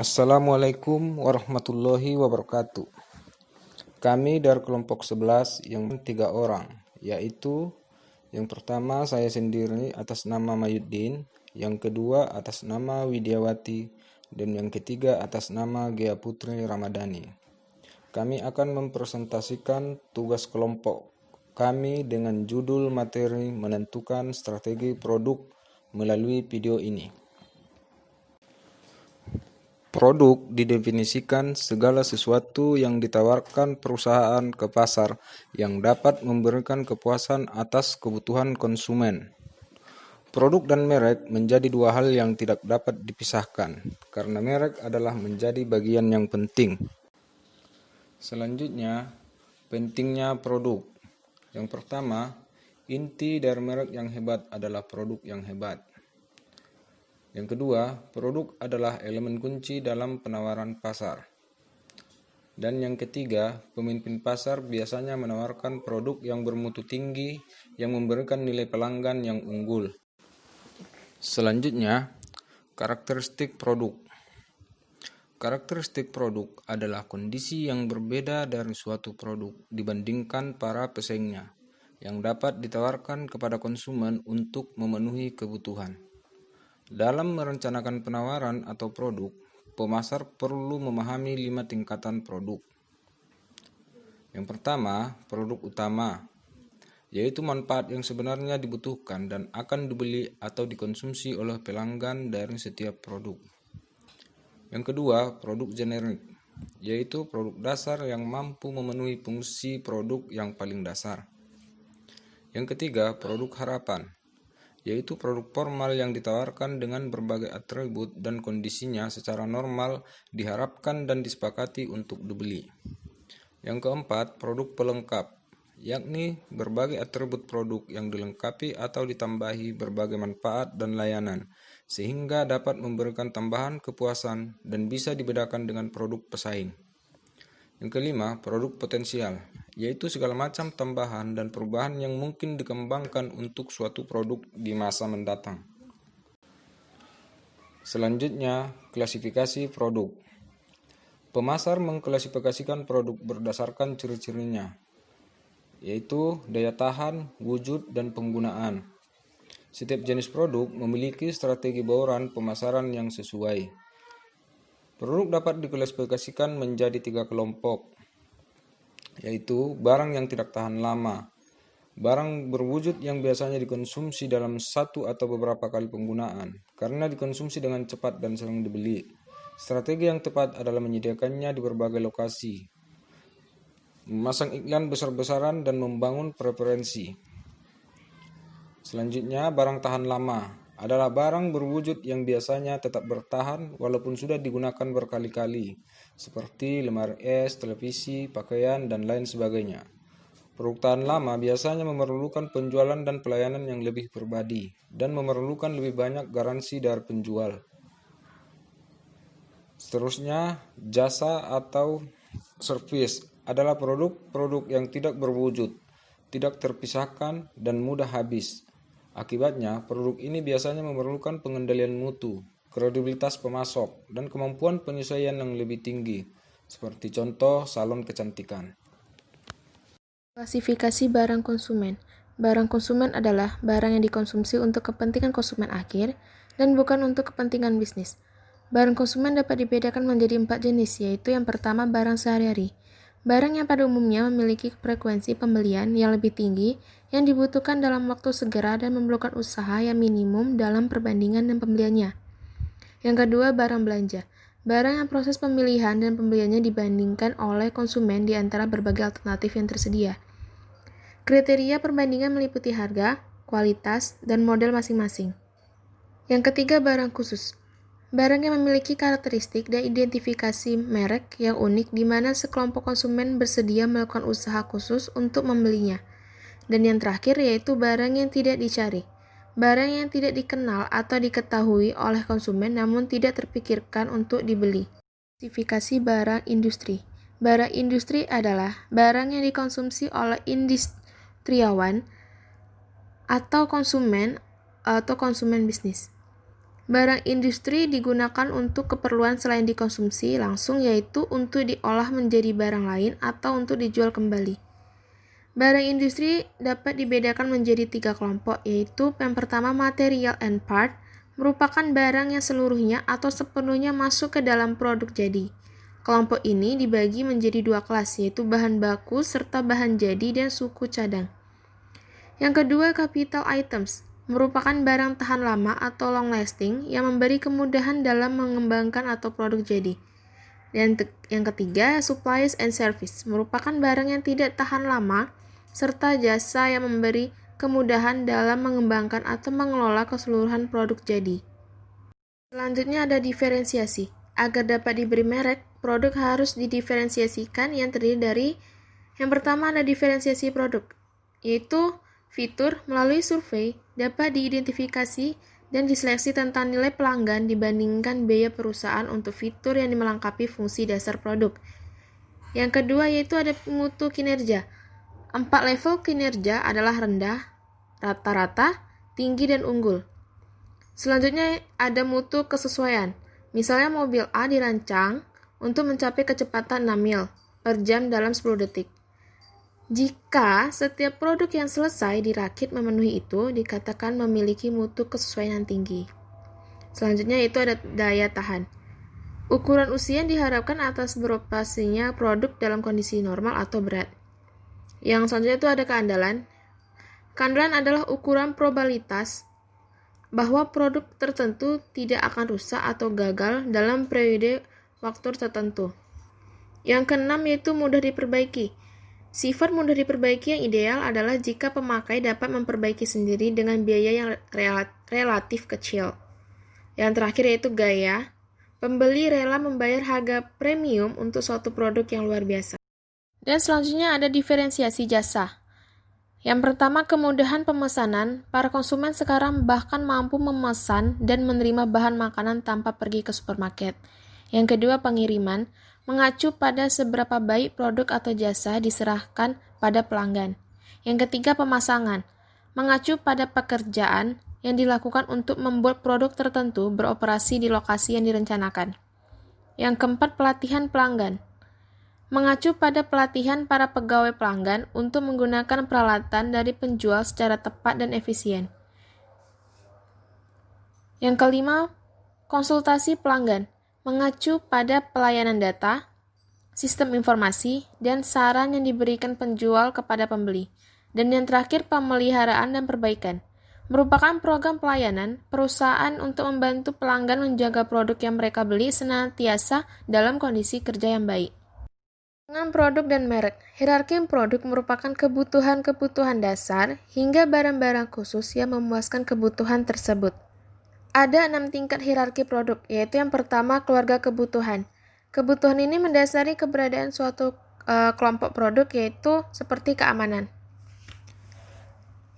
Assalamualaikum warahmatullahi wabarakatuh. Kami dari kelompok 11 yang 3 orang, yaitu yang pertama saya sendiri atas nama Mayuddin, yang kedua atas nama Widiawati, dan yang ketiga atas nama Gea Putri Ramadhani. Kami akan mempresentasikan tugas kelompok kami dengan judul materi menentukan strategi produk melalui video ini. Produk didefinisikan segala sesuatu yang ditawarkan perusahaan ke pasar yang dapat memberikan kepuasan atas kebutuhan konsumen. Produk dan merek menjadi dua hal yang tidak dapat dipisahkan, karena merek adalah menjadi bagian yang penting. Selanjutnya, pentingnya produk. Yang pertama, inti dari merek yang hebat adalah produk yang hebat. Yang kedua, produk adalah elemen kunci dalam penawaran pasar. Dan yang ketiga, pemimpin pasar biasanya menawarkan produk yang bermutu tinggi yang memberikan nilai pelanggan yang unggul. Selanjutnya, karakteristik produk. Karakteristik produk adalah kondisi yang berbeda dari suatu produk dibandingkan para pesaingnya, yang dapat ditawarkan kepada konsumen untuk memenuhi kebutuhan. Dalam merencanakan penawaran atau produk, pemasar perlu memahami 5 tingkatan produk. Yang pertama, produk utama, yaitu manfaat yang sebenarnya dibutuhkan dan akan dibeli atau dikonsumsi oleh pelanggan dari setiap produk. Yang kedua, produk generik, yaitu produk dasar yang mampu memenuhi fungsi produk yang paling dasar. Yang ketiga, produk harapan, yaitu produk formal yang ditawarkan dengan berbagai atribut dan kondisinya secara normal diharapkan dan disepakati untuk dibeli. Yang keempat, produk pelengkap, yakni berbagai atribut produk yang dilengkapi atau ditambahi berbagai manfaat dan layanan, sehingga dapat memberikan tambahan kepuasan dan bisa dibedakan dengan produk pesaing. Yang kelima, produk potensial, yaitu segala macam tambahan dan perubahan yang mungkin dikembangkan untuk suatu produk di masa mendatang. Selanjutnya, klasifikasi produk. Pemasar mengklasifikasikan produk berdasarkan ciri-cirinya, yaitu daya tahan, wujud, dan penggunaan. Setiap jenis produk memiliki strategi bauran pemasaran yang sesuai. Produk dapat diklasifikasikan menjadi 3 kelompok, yaitu barang yang tidak tahan lama, barang berwujud yang biasanya dikonsumsi dalam satu atau beberapa kali penggunaan, karena dikonsumsi dengan cepat dan sering dibeli. Strategi yang tepat adalah menyediakannya di berbagai lokasi, memasang iklan besar-besaran, dan membangun preferensi. Selanjutnya, barang tahan lama adalah barang berwujud yang biasanya tetap bertahan walaupun sudah digunakan berkali-kali, seperti lemari es, televisi, pakaian, dan lain sebagainya. Produk tahan lama biasanya memerlukan penjualan dan pelayanan yang lebih pribadi dan memerlukan lebih banyak garansi dari penjual. Seterusnya, jasa atau servis adalah produk-produk yang tidak berwujud, tidak terpisahkan, dan mudah habis. Akibatnya, produk ini biasanya memerlukan pengendalian mutu, kredibilitas pemasok, dan kemampuan penyesuaian yang lebih tinggi, seperti contoh salon kecantikan. Klasifikasi barang konsumen. Barang konsumen adalah barang yang dikonsumsi untuk kepentingan konsumen akhir dan bukan untuk kepentingan bisnis. Barang konsumen dapat dibedakan menjadi 4 jenis, yaitu yang pertama barang sehari-hari. Barang yang pada umumnya memiliki frekuensi pembelian yang lebih tinggi yang dibutuhkan dalam waktu segera dan memerlukan usaha yang minimum dalam perbandingan dan pembeliannya. Yang kedua, barang belanja. Barang yang proses pemilihan dan pembeliannya dibandingkan oleh konsumen di antara berbagai alternatif yang tersedia. Kriteria perbandingan meliputi harga, kualitas, dan model masing-masing. Yang ketiga, barang khusus. Barang yang memiliki karakteristik dan identifikasi merek yang unik di mana sekelompok konsumen bersedia melakukan usaha khusus untuk membelinya. Dan yang terakhir yaitu barang yang tidak dicari. Barang yang tidak dikenal atau diketahui oleh konsumen namun tidak terpikirkan untuk dibeli. Klasifikasi barang industri. Barang industri adalah barang yang dikonsumsi oleh industriawan atau konsumen bisnis. Barang industri digunakan untuk keperluan selain dikonsumsi langsung, yaitu untuk diolah menjadi barang lain atau untuk dijual kembali. Barang industri dapat dibedakan menjadi 3 kelompok, yaitu yang pertama material and part, merupakan barang yang seluruhnya atau sepenuhnya masuk ke dalam produk jadi. Kelompok ini dibagi menjadi 2 kelas, yaitu bahan baku serta bahan jadi dan suku cadang. Yang kedua, capital items, merupakan barang tahan lama atau long lasting yang memberi kemudahan dalam mengembangkan atau produk jadi. Dan yang ketiga, supplies and service, merupakan barang yang tidak tahan lama serta jasa yang memberi kemudahan dalam mengembangkan atau mengelola keseluruhan produk jadi. Selanjutnya ada diferensiasi. Agar dapat diberi merek, produk harus didiferensiasikan yang terdiri dari yang pertama ada diferensiasi produk, yaitu fitur melalui survei dapat diidentifikasi dan diseleksi tentang nilai pelanggan dibandingkan biaya perusahaan untuk fitur yang melengkapi fungsi dasar produk. Yang kedua yaitu ada mutu kinerja. 4 level kinerja adalah rendah, rata-rata, tinggi, dan unggul. Selanjutnya ada mutu kesesuaian. Misalnya mobil A dirancang untuk mencapai kecepatan 6 mil per jam dalam 10 detik. Jika setiap produk yang selesai dirakit memenuhi itu, dikatakan memiliki mutu kesesuaian yang tinggi. Selanjutnya itu ada daya tahan. Ukuran usia yang diharapkan atas beroperasinya produk dalam kondisi normal atau berat. Yang selanjutnya itu ada keandalan. Keandalan adalah ukuran probabilitas bahwa produk tertentu tidak akan rusak atau gagal dalam periode waktu tertentu. Yang keenam yaitu mudah diperbaiki. Sifat mudah diperbaiki yang ideal adalah jika pemakai dapat memperbaiki sendiri dengan biaya yang relatif kecil. Yang terakhir yaitu gaya. Pembeli rela membayar harga premium untuk suatu produk yang luar biasa. Dan selanjutnya ada diferensiasi jasa. Yang pertama, kemudahan pemesanan. Para konsumen sekarang bahkan mampu memesan dan menerima bahan makanan tanpa pergi ke supermarket. Yang kedua, pengiriman. Mengacu pada seberapa baik produk atau jasa diserahkan pada pelanggan. Yang ketiga, pemasangan. Mengacu pada pekerjaan yang dilakukan untuk membuat produk tertentu beroperasi di lokasi yang direncanakan. Yang keempat, pelatihan pelanggan. Mengacu pada pelatihan para pegawai pelanggan untuk menggunakan peralatan dari penjual secara tepat dan efisien. Yang kelima, konsultasi pelanggan. Mengacu pada pelayanan data, sistem informasi, dan saran yang diberikan penjual kepada pembeli. Dan yang terakhir, pemeliharaan dan perbaikan. Merupakan program pelayanan perusahaan untuk membantu pelanggan menjaga produk yang mereka beli senantiasa dalam kondisi kerja yang baik. Dengan produk dan merek, hierarki produk merupakan kebutuhan-kebutuhan dasar hingga barang-barang khusus yang memuaskan kebutuhan tersebut. Ada 6 tingkat hierarki produk, yaitu yang pertama keluarga kebutuhan. Kebutuhan ini mendasari keberadaan suatu kelompok produk, yaitu seperti keamanan.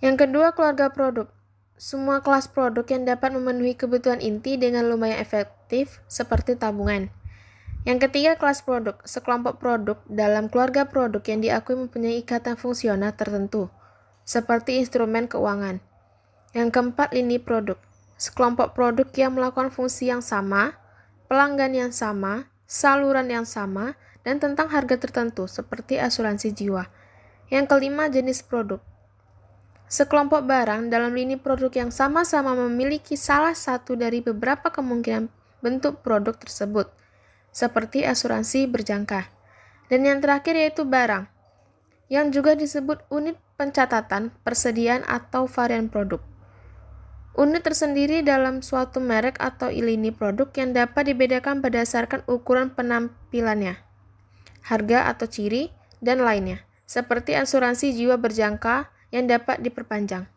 Yang kedua keluarga produk. Semua kelas produk yang dapat memenuhi kebutuhan inti dengan lumayan efektif, seperti tabungan. Yang ketiga kelas produk. Sekelompok produk dalam keluarga produk yang diakui mempunyai ikatan fungsional tertentu, seperti instrumen keuangan. Yang keempat lini produk. Sekelompok produk yang melakukan fungsi yang sama, pelanggan yang sama, saluran yang sama, dan tentang harga tertentu seperti asuransi jiwa. Yang kelima jenis produk. Sekelompok barang dalam lini produk yang sama-sama memiliki salah satu dari beberapa kemungkinan bentuk produk tersebut, seperti asuransi berjangka. Dan yang terakhir yaitu barang, yang juga disebut unit pencatatan, persediaan, atau varian produk. Unit tersendiri dalam suatu merek atau lini produk yang dapat dibedakan berdasarkan ukuran penampilannya, harga atau ciri, dan lainnya, seperti asuransi jiwa berjangka yang dapat diperpanjang.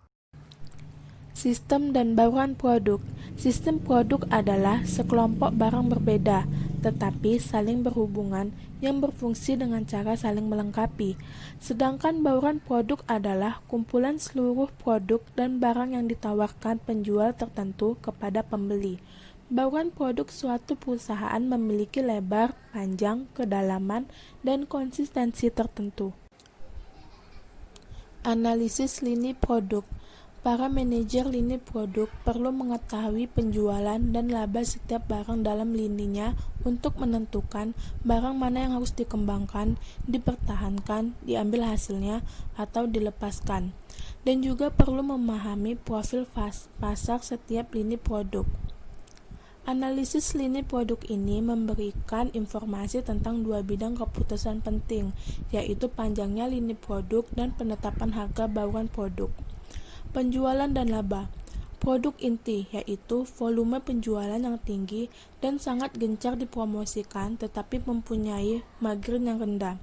Sistem dan bauran produk. Sistem produk adalah sekelompok barang berbeda, tetapi saling berhubungan yang berfungsi dengan cara saling melengkapi. Sedangkan bauran produk adalah kumpulan seluruh produk dan barang yang ditawarkan penjual tertentu kepada pembeli. Bauran produk suatu perusahaan memiliki lebar, panjang, kedalaman, dan konsistensi tertentu. Analisis lini produk. Para manajer lini produk perlu mengetahui penjualan dan laba setiap barang dalam lininya untuk menentukan barang mana yang harus dikembangkan, dipertahankan, diambil hasilnya, atau dilepaskan. Dan juga perlu memahami profil pasar setiap lini produk. Analisis lini produk ini memberikan informasi tentang dua bidang keputusan penting, yaitu panjangnya lini produk dan penetapan harga bauran produk. Penjualan dan laba. Produk inti yaitu volume penjualan yang tinggi dan sangat gencar dipromosikan tetapi mempunyai margin yang rendah.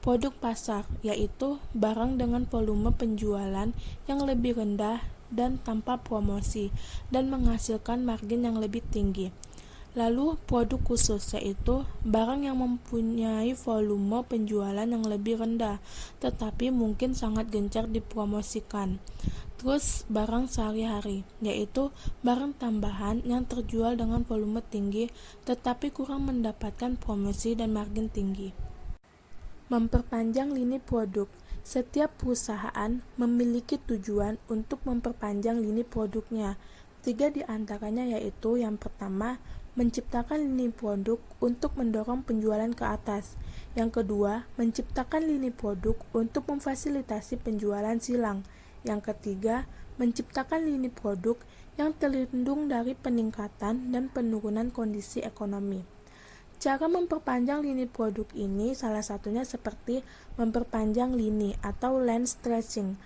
Produk pasar yaitu barang dengan volume penjualan yang lebih rendah dan tanpa promosi dan menghasilkan margin yang lebih tinggi. Lalu produk khusus yaitu barang yang mempunyai volume penjualan yang lebih rendah tetapi mungkin sangat gencar dipromosikan. Terus barang sehari-hari yaitu barang tambahan yang terjual dengan volume tinggi tetapi kurang mendapatkan promosi dan margin tinggi. Memperpanjang lini produk. Setiap perusahaan memiliki tujuan untuk memperpanjang lini produknya. 3 di antaranya yaitu yang pertama, menciptakan lini produk untuk mendorong penjualan ke atas. Yang kedua, menciptakan lini produk untuk memfasilitasi penjualan silang. Yang ketiga, menciptakan lini produk yang terlindung dari peningkatan dan penurunan kondisi ekonomi. Cara memperpanjang lini produk ini salah satunya seperti memperpanjang lini atau line stretching,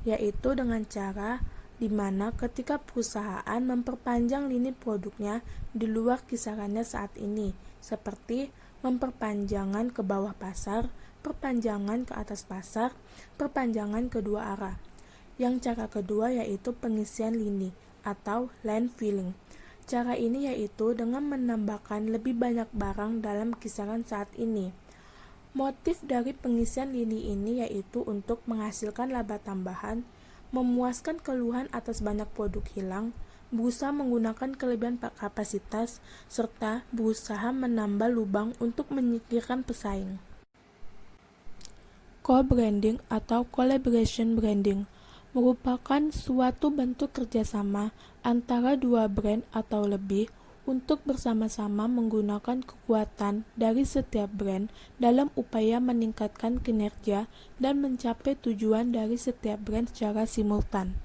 yaitu dengan cara di mana ketika perusahaan memperpanjang lini produknya di luar kisarannya saat ini, seperti memperpanjangan ke bawah pasar, perpanjangan ke atas pasar, perpanjangan kedua arah. Yang cara kedua yaitu pengisian lini atau line filling. Cara ini yaitu dengan menambahkan lebih banyak barang dalam kisaran saat ini. Motif dari pengisian lini ini yaitu untuk menghasilkan laba tambahan, memuaskan keluhan atas banyak produk hilang, berusaha menggunakan kelebihan kapasitas, serta berusaha menambah lubang untuk menyingkirkan pesaing. Co-branding atau collaboration branding merupakan suatu bentuk kerjasama antara dua brand atau lebih untuk bersama-sama menggunakan kekuatan dari setiap brand dalam upaya meningkatkan kinerja dan mencapai tujuan dari setiap brand secara simultan.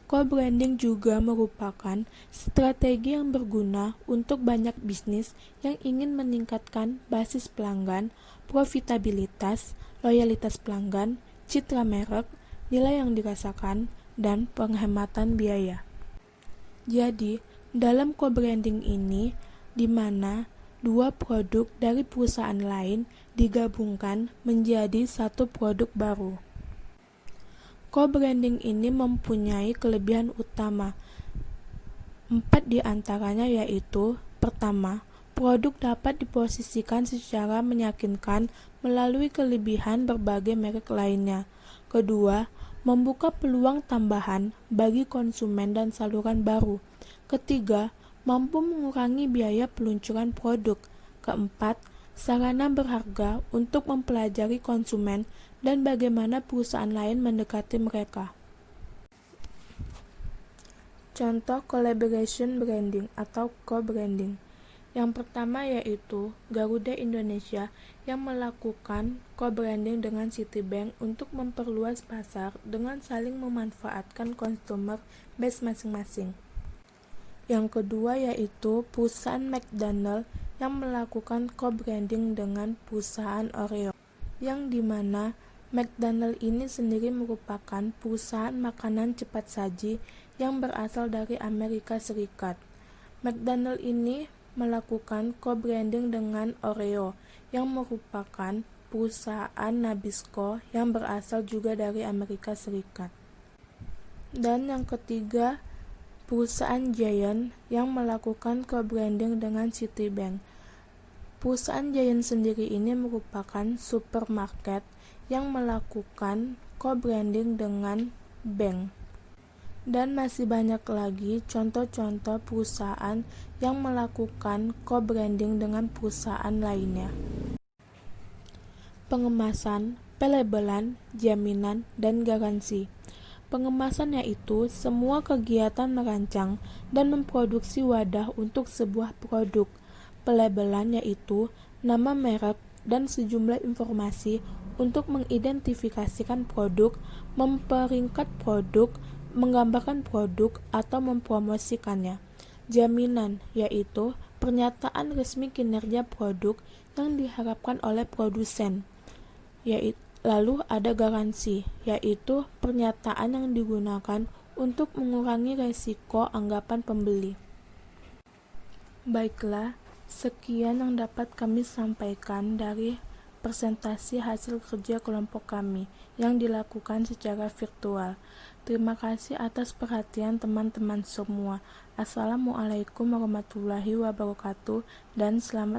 Co-branding juga merupakan strategi yang berguna untuk banyak bisnis yang ingin meningkatkan basis pelanggan, profitabilitas, loyalitas pelanggan, citra merek, nilai yang dirasakan, dan penghematan biaya. Jadi, dalam co-branding ini, di mana dua produk dari perusahaan lain digabungkan menjadi satu produk baru. Co-branding ini mempunyai kelebihan utama. 4 di antaranya yaitu, pertama, produk dapat diposisikan secara meyakinkan melalui kelebihan berbagai merek lainnya. Kedua, membuka peluang tambahan bagi konsumen dan saluran baru. Ketiga, mampu mengurangi biaya peluncuran produk. Keempat, sarana berharga untuk mempelajari konsumen dan bagaimana perusahaan lain mendekati mereka. Contoh collaboration branding atau co-branding. Yang pertama yaitu Garuda Indonesia yang melakukan co-branding dengan Citibank untuk memperluas pasar dengan saling memanfaatkan consumer base masing-masing. Yang kedua yaitu perusahaan McDonald yang melakukan co-branding dengan perusahaan Oreo, yang dimana McDonald ini sendiri merupakan perusahaan makanan cepat saji yang berasal dari Amerika Serikat. McDonald ini melakukan co-branding dengan Oreo yang merupakan perusahaan Nabisco yang berasal juga dari Amerika Serikat. Dan yang ketiga, perusahaan Giant yang melakukan co-branding dengan Citibank. Perusahaan Giant sendiri ini merupakan supermarket yang melakukan co-branding dengan bank. Dan masih banyak lagi contoh-contoh perusahaan yang melakukan co-branding dengan perusahaan lainnya. Pengemasan, pelabelan, jaminan, dan garansi. Pengemasan yaitu semua kegiatan merancang dan memproduksi wadah untuk sebuah produk. Pelabelan yaitu nama merek dan sejumlah informasi untuk mengidentifikasikan produk, memperingkat produk, menggambarkan produk, atau mempromosikannya. Jaminan yaitu pernyataan resmi kinerja produk yang diharapkan oleh produsen. Lalu ada garansi, yaitu pernyataan yang digunakan untuk mengurangi resiko anggapan pembeli. Baiklah, sekian yang dapat kami sampaikan dari presentasi hasil kerja kelompok kami yang dilakukan secara virtual. Terima kasih atas perhatian teman-teman semua. Assalamualaikum warahmatullahi wabarakatuh dan selamat